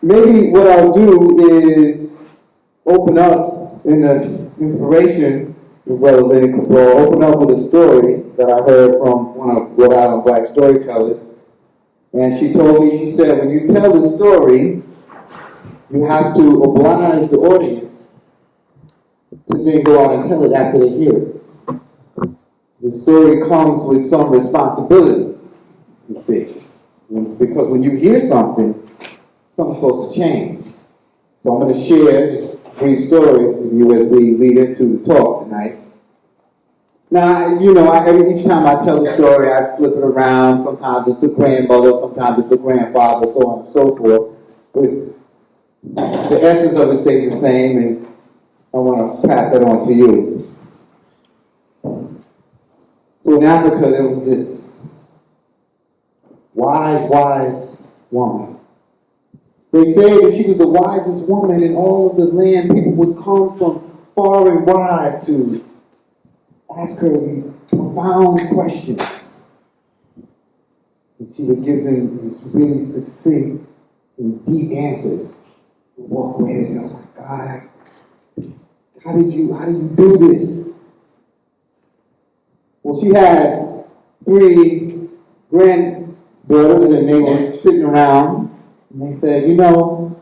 maybe what I'll do is open up in the inspiration of Brother Lenny Cabral, open up with a story that I heard from one of Rhode Island black storytellers. And she told me, she said, when you tell the story, you have to oblige the audience to then go out and tell it after they hear it. The story comes with some responsibility, you see. Because when you hear something, something's supposed to change. So I'm going to share this brief story with you as we lead into the talk tonight. Now, you know, each time I tell a story, I flip it around. Sometimes it's a grandmother, sometimes it's a grandfather, so on and so forth. But the essence of it stays the same, and I want to pass that on to you. So in Africa, there was this wise woman. They say that she was the wisest woman in all of the land. People would come from far and wide to ask her profound questions. And she would give them these really succinct and deep answers. Walk away and say, oh my God, how do you do this? Well, she had 3 granddaughters, and they were sitting around, and they said, you know,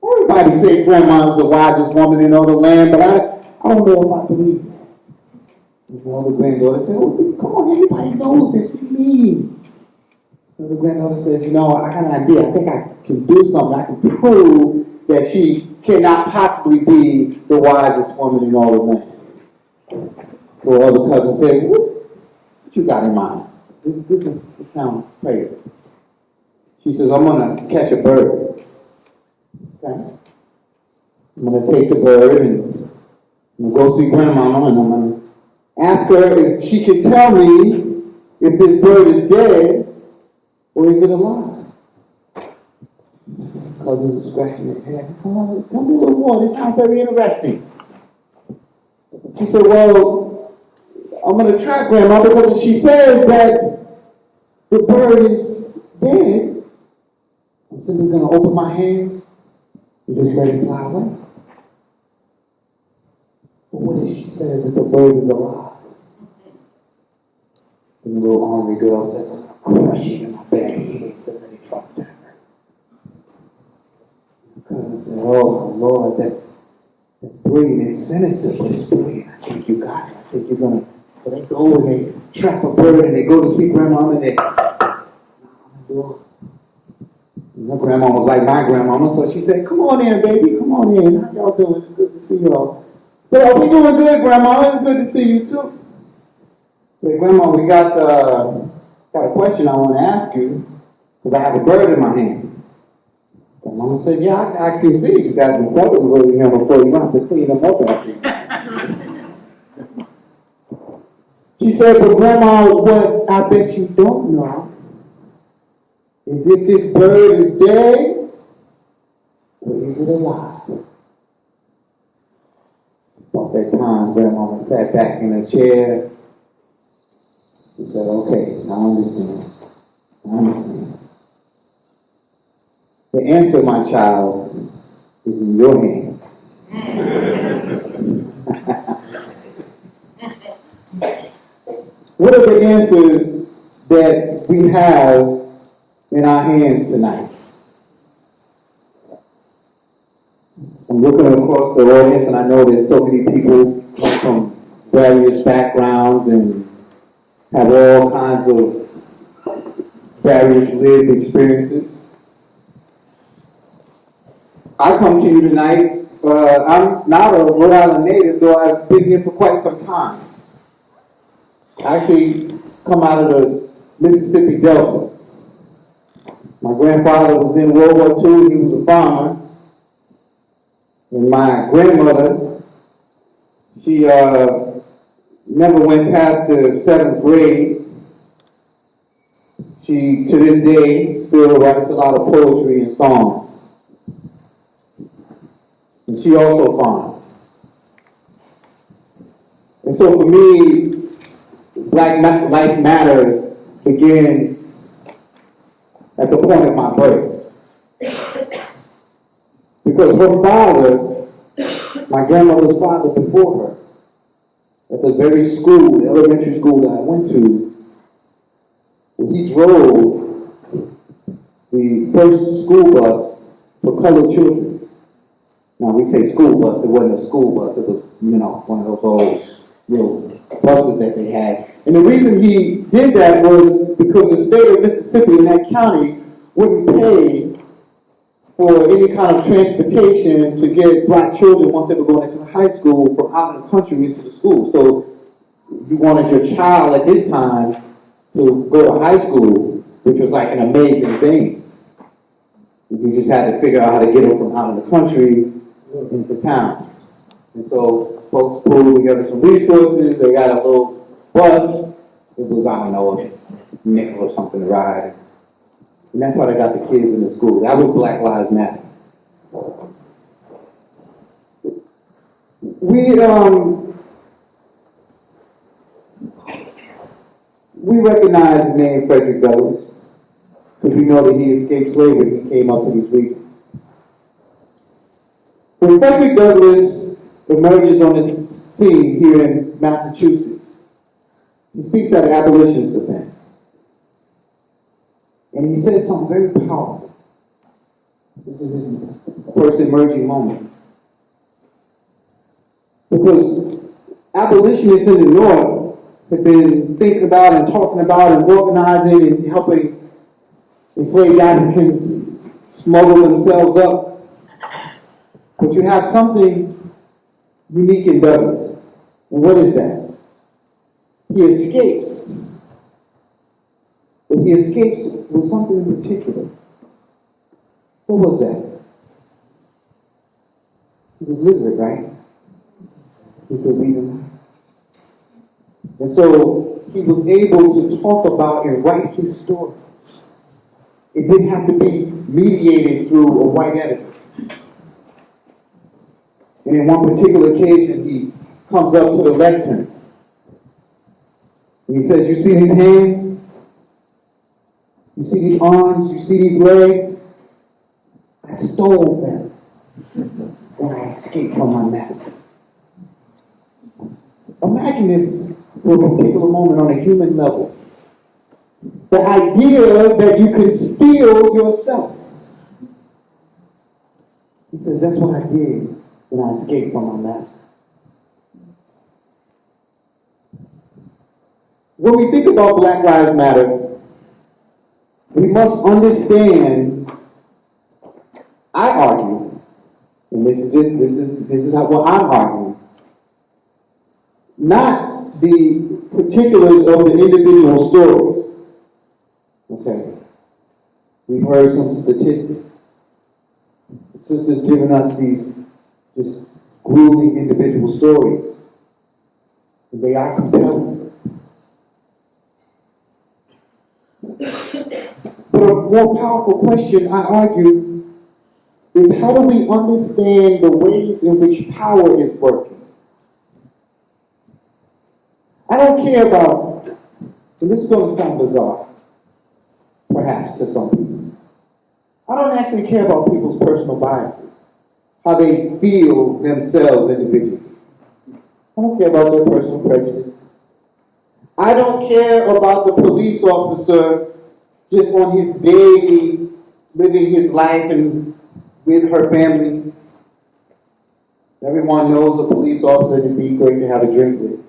everybody say grandma's the wisest woman in all the land, but I don't know if I believe that. And all the granddaughters said, oh, come on, everybody knows this, what do you mean? And the granddaughter said, you know, I got an idea. I think I can do something. I can prove that she cannot possibly be the wisest woman in all the land. So all the cousins said, what you got in mind? This sounds crazy. She says, I'm going to catch a bird. Okay? I'm going to take the bird and I'm going to go see Grandmama, and I'm going to ask her if she can tell me if this bird is dead or is it alive. Cousin was scratching her head. He said, oh, tell me a little more. This sounds very interesting. She said, well, I'm going to try Grandma, because if she says that the bird is dead, I'm simply going to open my hands and just let it fly away. But what if she says that the bird is alive? And the little ornery girl says, I'm going to crush it in my bare head to let it drop down. The cousin said, oh Lord, that's brilliant. It's sinister, but it's brilliant. I think you got it. I think you're going to. So they go and they trap a bird and they go to see Grandma, and they knock on the door. And her grandma was like my grandmama, so she said, come on in, baby, come on in. How y'all doing? It's good to see y'all. So, oh, we doing good, Grandma. It's good to see you too. So, Grandma, we got a question I want to ask you, because I have a bird in my hand. Grandma said, yeah, I can see you got the feathers over here before you have to clean them up after you. She said, but Grandma, what I bet you don't know is if this bird is dead or is it alive? About that time, Grandma sat back in her chair. She said, okay, I understand. The answer, my child, is in your hand. What are the answers that we have in our hands tonight? I'm looking across the audience, and I know that so many people come from various backgrounds and have all kinds of various lived experiences. I come to you tonight, I'm not a Rhode Island native, though I've been here for quite some time. I actually come out of the Mississippi Delta. My grandfather was in World War II, he was a farmer. And my grandmother, she never went past the 7th grade. She, to this day, still writes a lot of poetry and songs. And she also farmed. And so for me, Black Life Matter begins at the point of my birth. Because her father, my grandmother's father before her, at the very school, the elementary school that I went to, he drove the first school bus for colored children. Now we say school bus, it wasn't a school bus, it was, one of those old little buses that they had. And the reason he did that was because the state of Mississippi in that county wouldn't pay for any kind of transportation to get black children once they were going into high school from out of the country into the school. So you wanted your child at this time to go to high school, which was like an amazing thing. You just had to figure out how to get them from out of the country into town. And so folks pulled together some resources. They got a little bus. It was, I don't know, a nickel or something to ride. And that's how they got the kids in the school. That was Black Lives Matter. We recognize the name Frederick Douglass because we know that he escaped slavery. He came up to these regions. When Frederick Douglass emerges on this scene here in Massachusetts, he speaks at an abolitionist event. And he says something very powerful. This is his first emerging moment. Because abolitionists in the North have been thinking about and talking about and organizing and helping enslaved Africans smuggle themselves up. But you have something unique in Douglass. And what is that? He escapes. But he escapes with something in particular. What was that? He was literate, right? He could read and write. And so he was able to talk about and write his story. It didn't have to be mediated through a white editor. And in one particular occasion, he comes up to the lectern. And he says, "You see these hands? You see these arms? You see these legs? I stole them when I escaped from my master." Imagine this for a particular moment on a human level. The idea that you can steal yourself. He says, that's what I did when I escaped from my master. When we think about Black Lives Matter, we must understand, I argue, and this is not what I'm arguing, not the particulars of the individual stories. Okay. We've heard some statistics. The sister's given us these just grueling individual stories. And they are compelling. But a more powerful question, I argue, is how do we understand the ways in which power is working? I don't care about, and this is going to sound bizarre, perhaps to some people. I don't actually care about people's personal biases, how they feel themselves individually. I don't care about their personal prejudices. I don't care about the police officer just on his daily living his life and with her family. Everyone knows a police officer and it'd be great to have a drink with.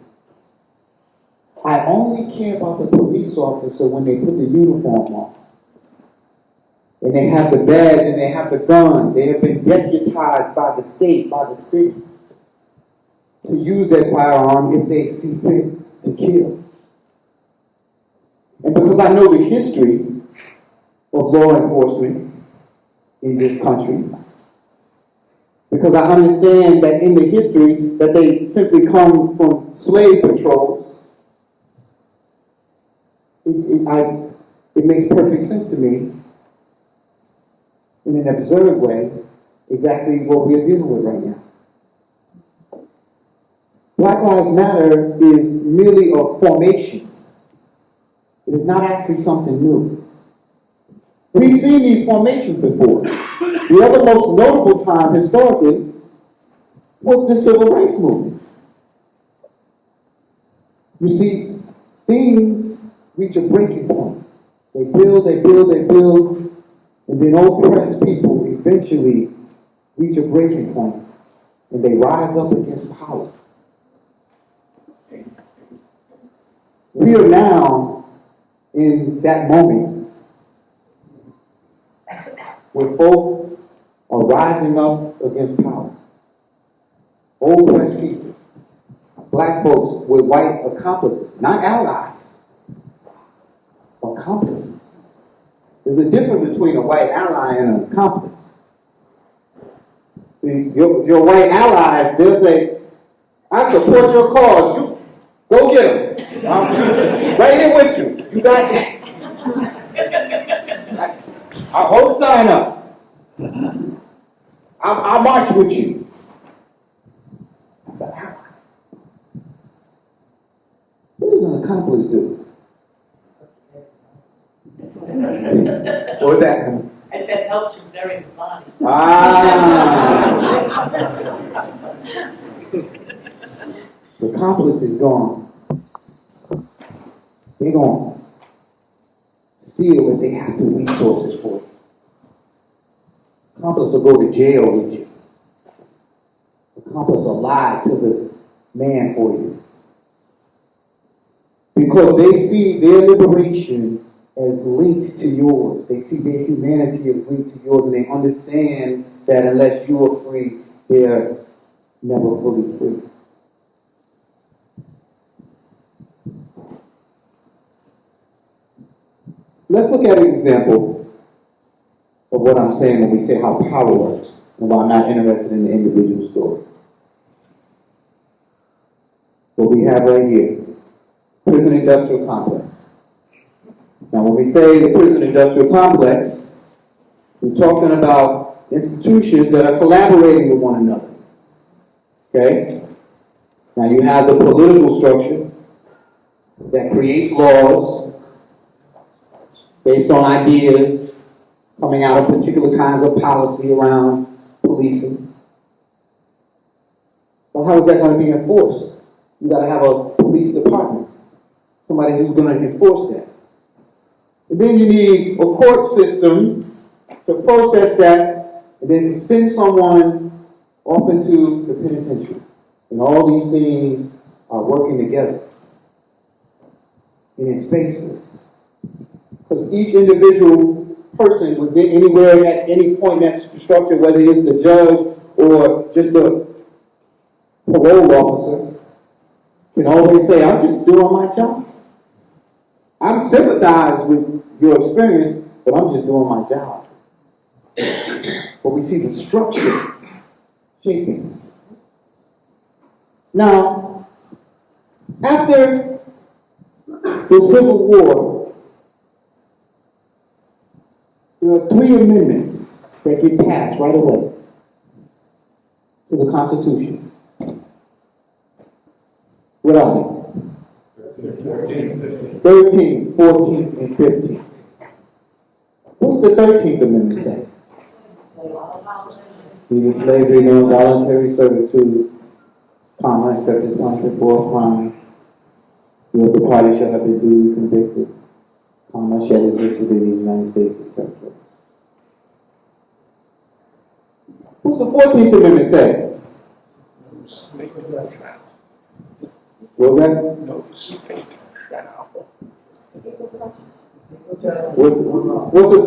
I only care about the police officer when they put the uniform on. And they have the badge and they have the gun. They have been deputized by the state, by the city, to use that firearm if they see fit to kill. And because I know the history of law enforcement in this country, because I understand that in the history that they simply come from slave patrols, it makes perfect sense to me, in an absurd way, exactly what we are dealing with right now. Black Lives Matter is merely a formation. It is not actually something new. We've seen these formations before. The other most notable time historically was the Civil Rights Movement. You see, things reach a breaking point. They build, and then oppressed people eventually reach a breaking point, and they rise up against power. We are now in that moment where folk are rising up against power. Oppressed people, black folks with white accomplices, not allies, accomplices. There's a difference between a white ally and an accomplice. See, your white allies, they'll say, I support your cause. You go get them. I'm right here with you. You got that. I'll hold the sign up. I'll march with you. That's an ally. What does an accomplice do? What was that? I said helps you bury the body. The accomplice is gone. They're going to steal if they have the resources for it. Accomplice will go to jail with you. Accomplice will lie to the man for you. Because they see their liberation as linked to yours. They see their humanity as linked to yours, and they understand that unless you are free, they're never fully free. Let's look at an example of what I'm saying when we say how power works, and why I'm not interested in the individual story. What we have right here, prison industrial complex. Now, when we say the prison industrial complex, we're talking about institutions that are collaborating with one another. Okay? Now, you have the political structure that creates laws based on ideas coming out of particular kinds of policy around policing. Well, how is that going to be enforced? You got to have a police department, somebody who's going to enforce that. And then you need a court system to process that, and then to send someone off into the penitentiary. And all these things are working together. And it's spaceless. Because each individual person within anywhere at any point in that structure, whether it's the judge or just the parole officer, can always say, I'm just doing my job. I'm sympathized with your experience, but I'm just doing my job. But we see the structure shaping. Now, after the Civil War, there are 3 amendments that get passed right away to the Constitution. What are they? 13, 14, and 15. What's the 13th Amendment say? Neither slavery nor voluntary servitude, except as punishment for a crime. The party shall have been duly convicted, shall exist within the United States, etc. What's the 14th Amendment say? What was that? No state shall. What's the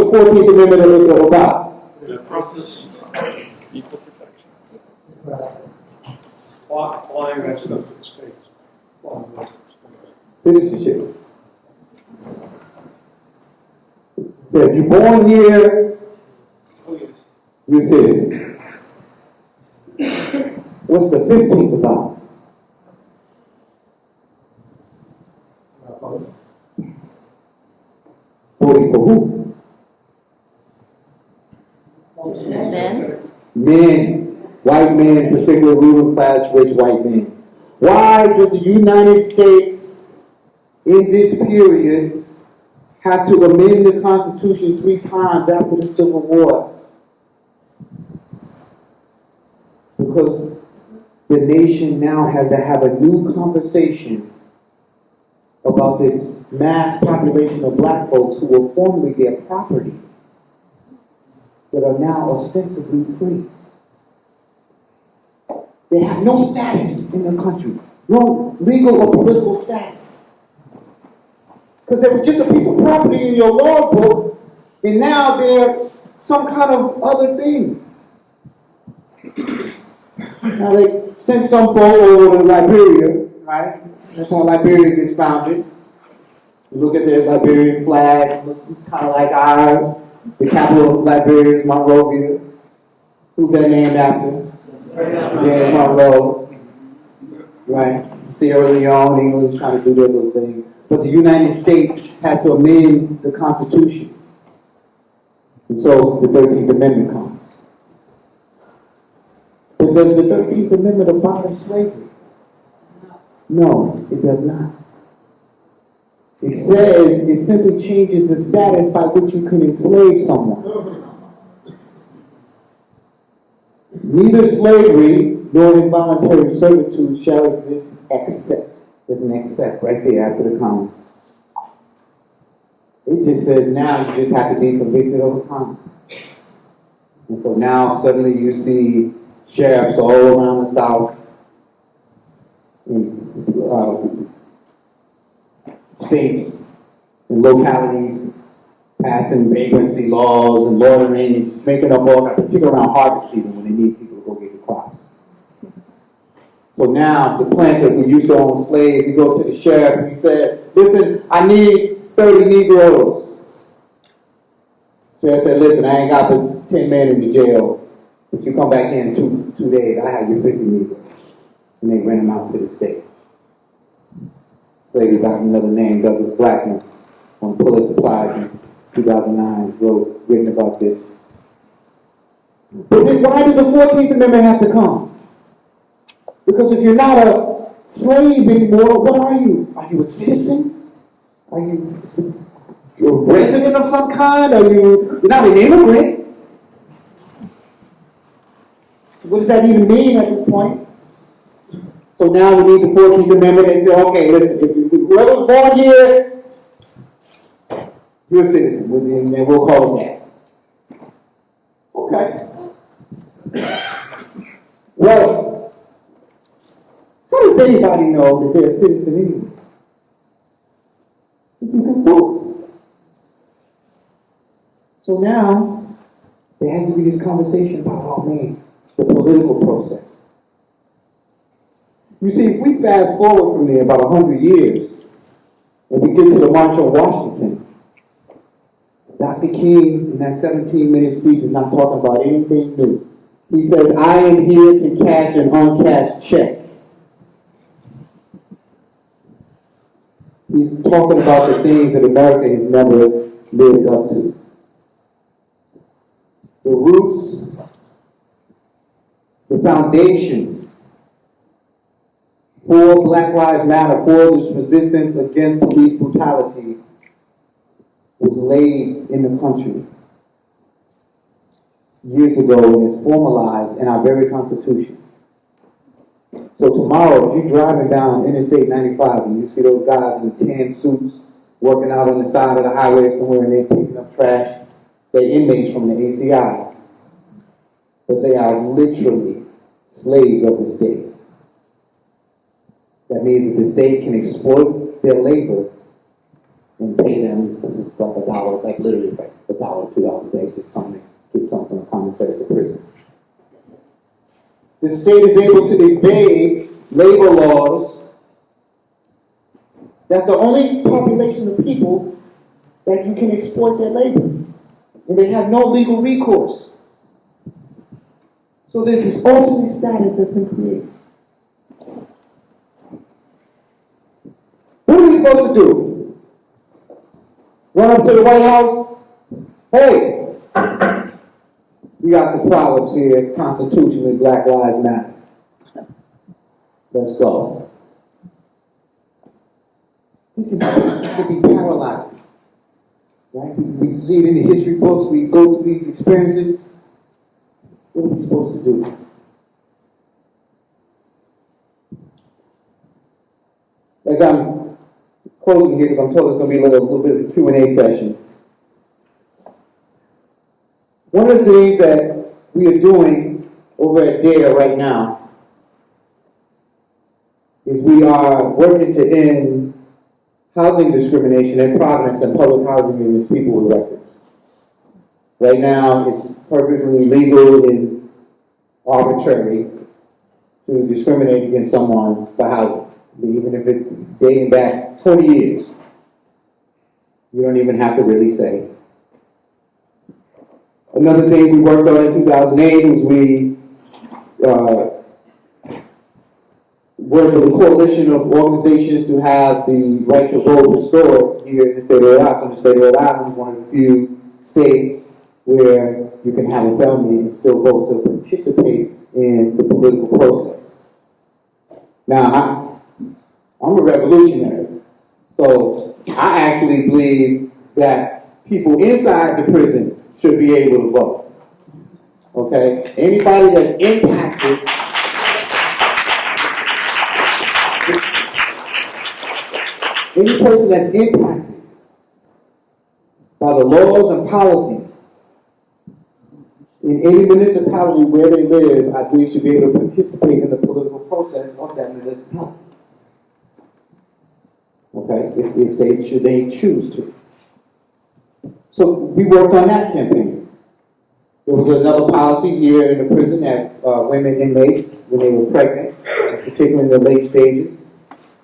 14th Amendment about? The process of equal protection. Applying that stuff to the states. Citizenship. So if you're born here, you're a citizen. What's the 15th about? Voting for who? Men. White men, particularly ruling class, rich white men. Why does the United States, in this period, had to amend the Constitution 3 times after the Civil War because the nation now has to have a new conversation about this mass population of black folks who were formerly their property that are now ostensibly free. They have no status in the country, no legal or political status. Because they were just a piece of property in your logbook, and now they're some kind of other thing. Now they sent some folk over to Liberia, right? That's how Liberia gets founded. You look at the Liberian flag, it looks kind of like ours. The capital of Liberia is Monrovia. Who's that named after? James Monroe. Right? Sierra Leone, England's trying to do their little thing. But the United States has to amend the Constitution. And so the 13th Amendment comes. But does the 13th Amendment abolish slavery? No, it does not. It says it simply changes the status by which you can enslave someone. Neither slavery nor involuntary servitude shall exist except. There's an except right there after the comma. It just says now you just have to be convicted of a crime. And so now suddenly you see sheriffs all around the South, in states and localities passing vagrancy laws and loitering and just making up all that, particularly around harvest season when they need people to go get the crops. So now the planter who used to own slaves, he goes to the sheriff and he said, listen, I need 30 Negroes. Sheriff said, listen, I ain't got the 10 men in the jail. If you come back in two days, I have you 50 Negroes. And they ran them out to the state. Slavery got another name, Douglas Blackman, on Pulitzer Prize in 2009, written about this. But then why does the 14th Amendment have to come? Because if you're not a slave anymore, what are you? Are you a citizen? Are you a resident of some kind? You're not an immigrant? What does that even mean at this point? So now we need the 14th Amendment and say, okay, listen, if whoever's born here, you're a citizen, and we'll call it that. Okay. Well, how does anybody know that they're a citizen anyway? You can vote. So now, there has to be this conversation about, oh man, the political process. You see, if we fast forward from there about 100 years, and we get to the March on Washington, Dr. King, in that 17-minute speech, is not talking about anything new. He says, I am here to cash an uncashed check. He's talking about the things that America has never lived up to. The roots, the foundations for Black Lives Matter, for this resistance against police brutality, was laid in the country years ago and is formalized in our very Constitution. So tomorrow, if you're driving down Interstate 95 and you see those guys in tan suits working out on the side of the highway somewhere and they're picking up trash, they're inmates from the ACI. But they are literally slaves of the state. That means that the state can exploit their labor and pay them like $1, like literally like $1, $2 a day, just something, get something from a commissary to prison. The state is able to evade labor laws. That's the only population of people that you can exploit their labor. And they have no legal recourse. So there's this alternate status that's been created. What are we supposed to do? Run up to the White House? Hey, we got some problems here constitutionally, Black Lives Matter. Let's go. This could be paralyzing. Right? We see it in the history books, we go through these experiences. What are we supposed to do? As I'm closing here, because I'm told it's going to be a little bit of a Q&A session. One of the things that we are doing over at DARE right now is we are working to end housing discrimination in Providence and public housing units, people with records. Right now, it's perfectly legal and arbitrary to discriminate against someone for housing, even if it's dating back 20 years. You don't even have to really say. Another thing we worked on in 2008 was we worked with a coalition of organizations to have the right to vote restored here in the state of Rhode Island. So the state of Rhode Island is one of the few states where you can have a felony and still vote, still participate in the political process. Now, I'm a revolutionary, so I actually believe that people inside the prison should be able to vote. Okay? Anybody that's impacted, any person that's impacted by the laws and policies in any municipality where they live, I believe should be able to participate in the political process of that municipality. Okay? If they choose to. So we worked on that campaign. There was another policy here in the prison that women inmates, when they were pregnant, particularly in the late stages,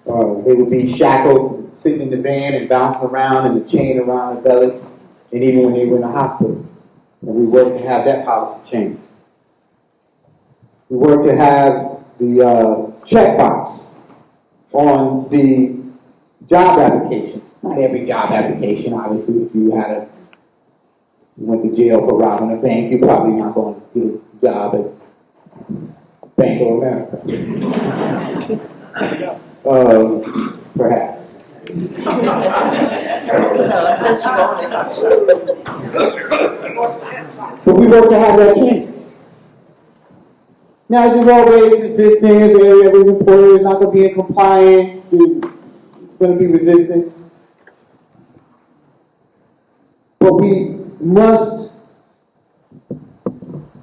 they would be shackled, sitting in the van and bouncing around and the chain around their belly, and even when they were in the hospital. And we worked to have that policy changed. We worked to have the checkbox on the job application. Not every job application, obviously. If you went to jail for robbing a bank, you're probably not going to get a job at Bank of America. Perhaps. But we work to have that change. Now, there's always resistance. Every employer is not going to be in compliance. There's going to be resistance. But we must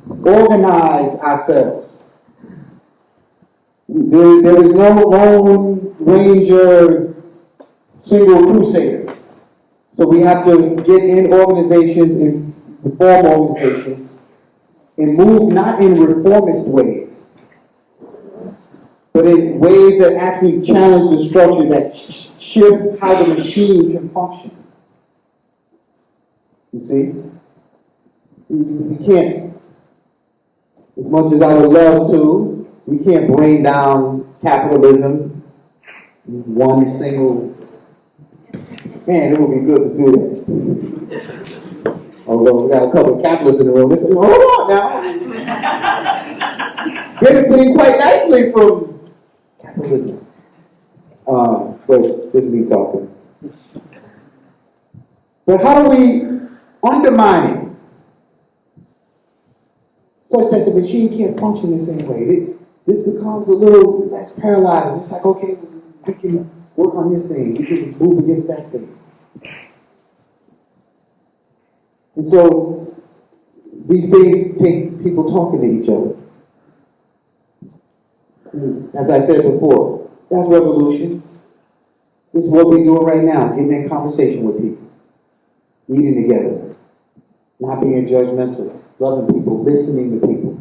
organize ourselves. There is no lone ranger, single crusader. So we have to get in organizations, and reform organizations, and move not in reformist ways, but in ways that actually challenge the structure, that shift how the machine can function. You see? We can't, as much as I would love to, we can't bring down capitalism in one single. Man, it would be good to do that. Although we got a couple of capitalists in the room, they say, hold on now. Benefiting quite nicely from capitalism. So this is me talking. But how do we undermine it such that the machine can't function the same way? This becomes a little less paralyzing. It's like, okay, we can work on this thing. We can move against that thing. And so these things take people talking to each other. As I said before, that's revolution. This is what we're doing right now, getting in conversation with people, meeting together, not being judgmental, loving people, listening to people.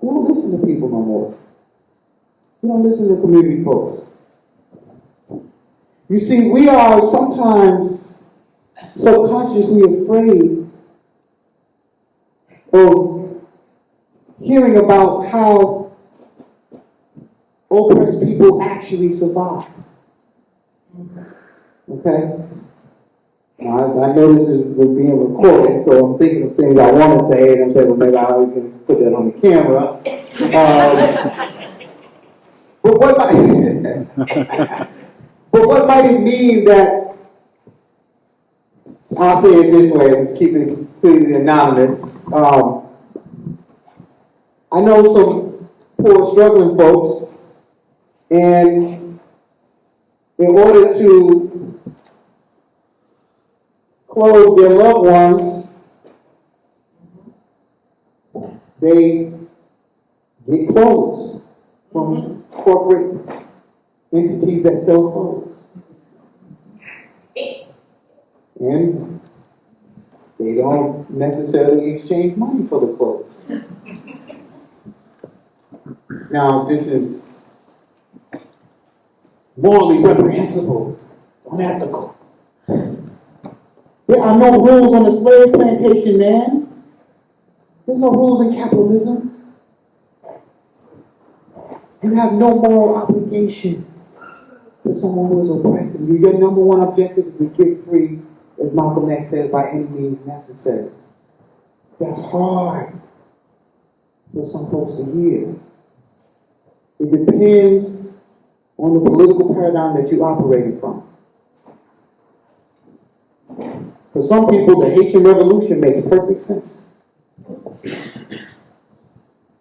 We don't listen to people no more. We don't listen to community folks. You see, we are sometimes subconsciously afraid of hearing about how oppressed people actually survive. Okay? Now, I know this is being recorded, so I'm thinking of things I want to say, and I'm saying, well, maybe I can put that on the camera. But what might it mean that I'll say it this way, keep it completely anonymous. I know some poor struggling folks, and in order to clothe their loved ones, they get clothes from corporate entities that sell clothes. And they don't necessarily exchange money for the clothes. Now, this is morally reprehensible. It's unethical. There are no rules on the slave plantation, man. There's no rules in capitalism. You have no moral obligation to someone who is oppressing you. Your number one objective is to get free, as Malcolm X said, by any means necessary. That's hard for some folks to hear. It depends on the political paradigm that you're operating from. For some people, the Haitian Revolution makes perfect sense.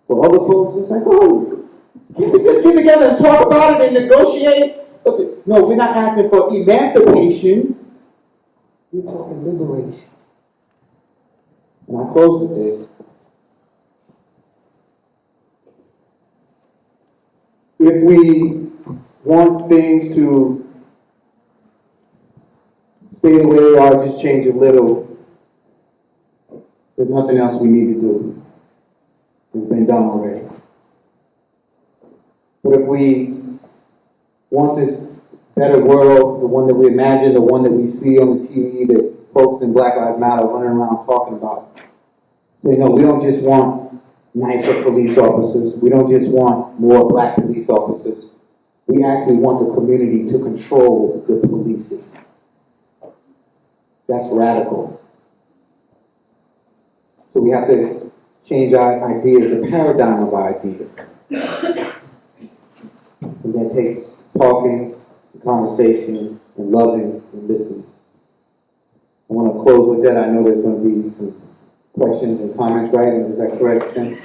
For other folks, it's like, oh, can we just get together and talk about it and negotiate? No, we're not asking for emancipation. We're talking liberation. And I close with this. If we want things to stay the way they are, just change a little, there's nothing else we need to do. It's been done already. But if we want this better world, the one that we imagine, the one that we see on the TV that folks in Black Lives Matter running around talking about, say, no, we don't just want nicer police officers. We don't just want more black police officers. We actually want the community to control the policing. That's radical. So we have to change our ideas, the paradigm of our ideas. And that takes talking, conversation, and loving and listening. I want to close with that. I know there's going to be some questions and comments, right? Is that correct, Ken?